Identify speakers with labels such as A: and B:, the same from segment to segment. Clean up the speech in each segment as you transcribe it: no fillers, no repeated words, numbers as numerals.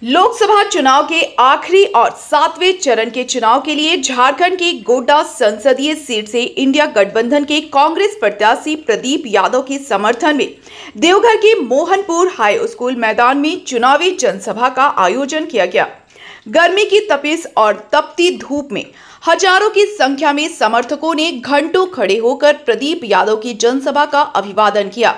A: लोकसभा चुनाव के आखिरी और 7वें चरण के चुनाव के लिए झारखंड की गोड्डा संसदीय सीट से इंडिया गठबंधन के कांग्रेस प्रत्याशी प्रदीप यादव के समर्थन में देवघर के मोहनपुर हाई स्कूल मैदान में चुनावी जनसभा का आयोजन किया गया। गर्मी की तपिश और तपती धूप में हजारों की संख्या में समर्थकों ने घंटों खड़े होकर प्रदीप यादव की जनसभा का अभिवादन किया।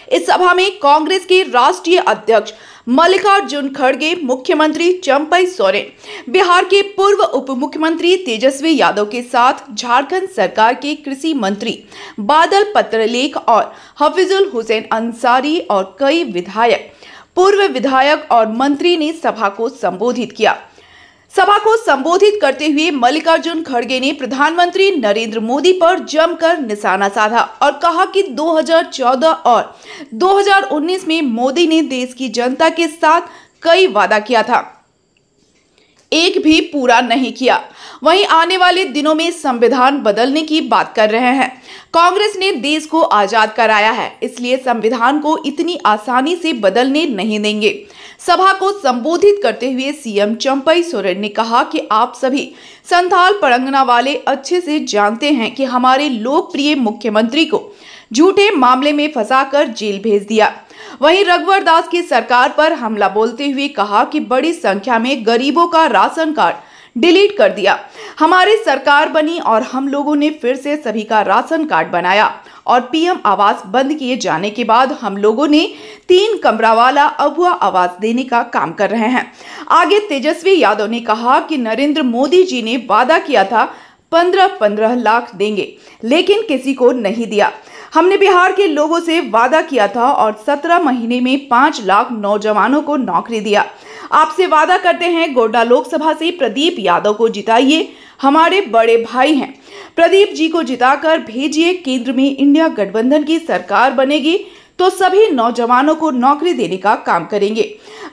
A: इस सभा में कांग्रेस के राष्ट्रीय अध्यक्ष मल्लिकार्जुन खड़गे, मुख्यमंत्री चंपई सोरेन, बिहार के पूर्व उप मुख्यमंत्री तेजस्वी यादव के साथ झारखंड सरकार के कृषि मंत्री बादल पत्रलेख और हफीजुल हुसैन अंसारी और कई विधायक, पूर्व विधायक और मंत्री ने सभा को संबोधित किया। सभा को संबोधित करते हुए मल्लिकार्जुन खड़गे ने प्रधानमंत्री नरेंद्र मोदी पर जमकर निशाना साधा और कहा कि 2014 और 2019 में मोदी ने देश की जनता के साथ कई वादा किया था, एक भी पूरा नहीं किया। वहीं आने वाले दिनों में संविधान बदलने की बात कर रहे हैं। कांग्रेस ने देश को आजाद कराया है, इसलिए संविधान को इतनी आसानी से बदलने नहीं देंगे। सभा को संबोधित करते हुए सीएम चंपई सोरेन ने कहा कि आप सभी संथाल परगना वाले अच्छे से जानते हैं कि हमारे लोकप्रिय मुख्यमंत्री को झूठे मामले में फंसाकर जेल भेज दिया। वहीं रघुवर दास की सरकार पर हमला बोलते हुए कहा कि बड़ी संख्या में गरीबों का राशन कार्ड डिलीट कर दिया। हमारी सरकार बनी और हम लोगों ने फिर से सभी का राशन कार्ड बनाया और पीएम आवास बंद किए जाने के बाद हम लोगों ने 3 कमरा वाला अभुआ आवास देने का काम कर रहे हैं। आगे तेजस्वी यादव ने कहा कि नरेंद्र मोदी जी ने वादा किया था 15-15 लाख देंगे, लेकिन किसी को नहीं दिया। हमने बिहार के लोगों से वादा किया था और 17 महीने में 5 लाख नौजवानों को नौकरी दिया। आपसे वादा करते हैं, गोड्डा लोकसभा से प्रदीप यादव को जिताइए, हमारे बड़े भाई हैं। प्रदीप जी को जिताकर भेजिए। केंद्र में इंडिया गठबंधन की सरकार बनेगी तो सभी नौजवानों को नौकरी देने का काम करेंगे।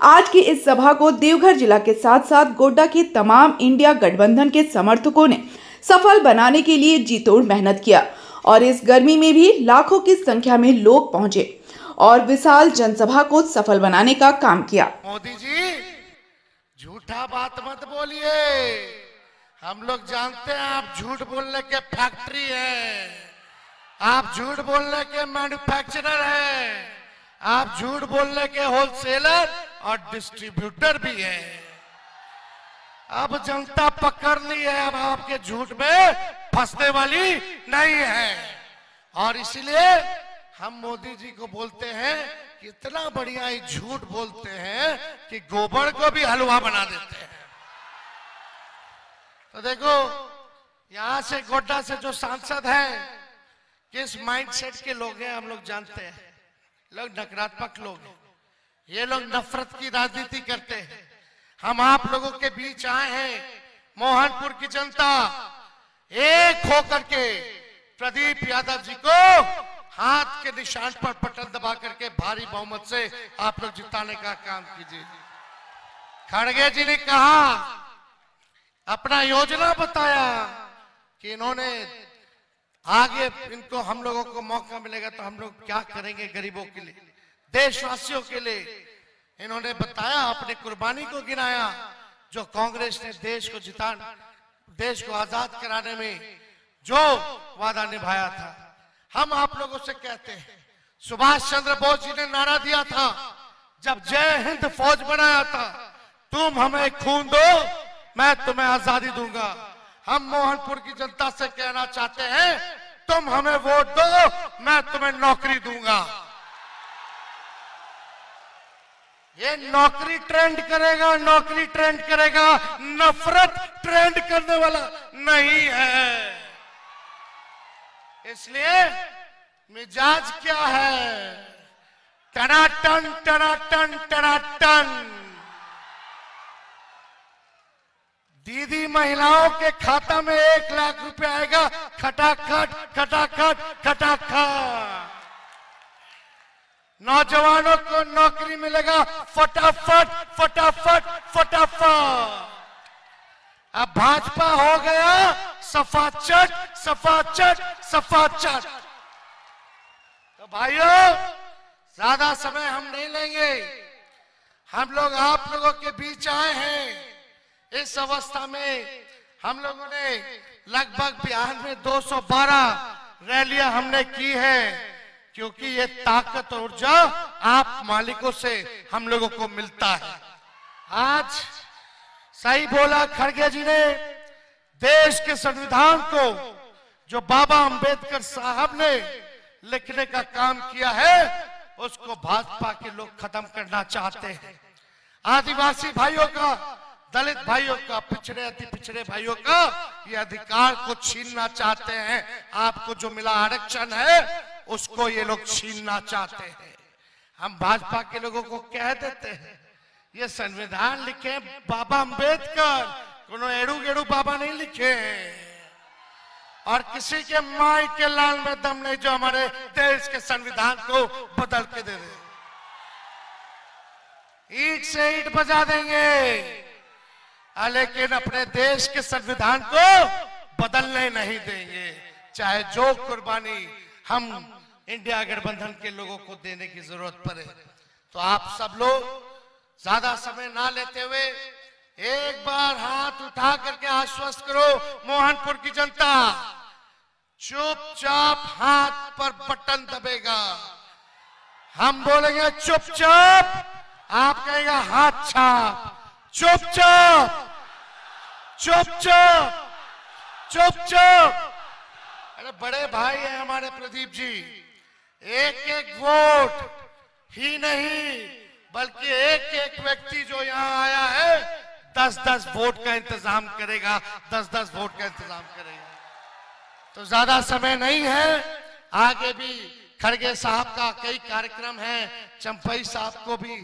A: आज की इस सभा को देवघर जिला के साथ साथ गोड्डा के तमाम इंडिया गठबंधन के समर्थकों ने सफल बनाने के लिए जी तोड़ मेहनत किया और इस गर्मी में भी लाखों की संख्या में लोग पहुंचे और विशाल जनसभा को सफल बनाने का काम किया।
B: मोदी जी, झूठा बात मत बोलिए। हम लोग जानते हैं आप झूठ बोलने के फैक्ट्री है, आप झूठ बोलने के मैन्युफैक्चरर हैं, आप झूठ बोलने के होलसेलर और डिस्ट्रीब्यूटर भी हैं। अब जनता पकड़ ली है, अब आपके झूठ में फंसने वाली नहीं है। और इसलिए हम मोदी जी को बोलते हैं कि इतना बढ़िया ही झूठ बोलते हैं कि गोबर को भी हलवा बना देते हैं। तो देखो, यहां से गोड्डा से जो सांसद हैं, किस माइंडसेट के लोग हैं हम लोग जानते हैं। लोग नकारात्मक लोग हैं, ये लोग नफरत की राजनीति करते हैं। हम आप लोगों के बीच आए हैं, मोहनपुर की जनता एक होकर के प्रदीप यादव जी को हाथ के निशान पर बटन दबा करके भारी बहुमत से आप लोग जिताने का काम कीजिए। खड़गे जी ने कहा, अपना योजना बताया कि इन्होंने आगे इनको हम लोगों को मौका मिलेगा तो हम लोग क्या करेंगे गरीबों के लिए, देशवासियों के लिए। इन्होंने बताया, अपनी कुर्बानी को गिनाया, जो कांग्रेस ने देश को आजाद कराने में जो वादा निभाया था। हम आप लोगों से कहते हैं, सुभाष चंद्र बोस जी ने नारा दिया था जब जय हिंद फौज बनाया था, तुम हमें खून दो मैं तुम्हें आजादी दूंगा। हम मोहनपुर की जनता से कहना चाहते हैं, तुम हमें वोट दो मैं तुम्हें नौकरी दूंगा। ये नौकरी ट्रेंड करेगा, नौकरी ट्रेंड करेगा, नफरत ट्रेंड करने वाला नहीं है। इसलिए मिजाज क्या है, टनाटन टनाटन टनाटन। दीदी महिलाओं के खाता में 1 लाख रुपए आएगा, खटाखट खटाखट खटाखट। नौजवानों को नौकरी मिलेगा, फटाफट फटाफट फटाफट। अब भाजपा हो गया सफाचट सफाचट सफाचट। तो भाइयों, ज्यादा समय हम नहीं लेंगे। हम लोग आप लोगों के बीच आए हैं। इस अवस्था में हम लोगों ने लगभग बिहार में 212 रैलियां हमने की है, क्योंकि ये ताकत और ऊर्जा आप मालिकों से हम लोगों को मिलता है। आज सही बोला खड़गे जी ने, देश के संविधान को जो बाबा अंबेडकर साहब ने लिखने का काम किया है, उसको भाजपा के लोग खत्म करना चाहते हैं। आदिवासी भाइयों का, दलित भाइयों का, पिछड़े अति पिछड़े भाइयों का ये अधिकार को छीनना चाहते हैं। आपको जो मिला आरक्षण है उसको ये लोग छीनना चाहते हैं। हम भाजपा के लोगों को कह देते हैं, ये संविधान लिखे बाबा अंबेडकर, कोनो एड़ू गेड़ू बाबा नहीं लिखे हैं, और किसी के माई के लाल में दम नहीं जो हमारे देश के संविधान को बदल के दे दे। ईंट से ईंट बजा देंगे, लेकिन अपने देश के संविधान को बदलने नहीं देंगे, चाहे जो कुर्बानी हम इंडिया गठबंधन के लोगों को देने की जरूरत पड़े। तो आप सब लोग ज्यादा समय ना लेते हुए एक बार हाथ उठा करके आश्वस्त करो मोहनपुर की जनता, चुपचाप हाथ पर बटन दबेगा। हम बोलेंगे चुपचाप, आप कहेगा हाथ छाप। चुपचाप चुपचाप चुपचाप। अरे बड़े भाई हैं हमारे प्रदीप जी, एक एक वोट ही नहीं बल्कि एक एक व्यक्ति जो यहाँ आया है 10-10 वोट का इंतजाम करेगा, 10-10 वोट का इंतजाम करेगा। तो ज्यादा समय नहीं है, आगे भी खड़गे साहब का कई कार्यक्रम है, चंपई साहब को भी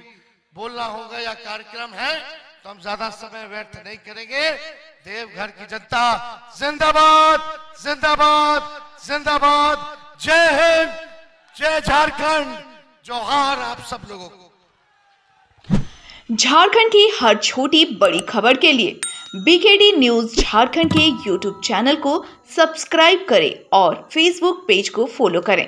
B: बोलना होगा या कार्यक्रम है, तो हम ज्यादा समय व्यर्थ नहीं करेंगे। देवघर की जनता जिंदाबाद जिंदाबाद जिंदाबाद। जय हिंद, जय झारखंड, जोहार आप सब लोगों को।
A: झारखंड की हर छोटी बड़ी खबर के लिए बीकेडी न्यूज झारखंड के यूट्यूब चैनल को सब्सक्राइब करें और फेसबुक पेज को फॉलो करें।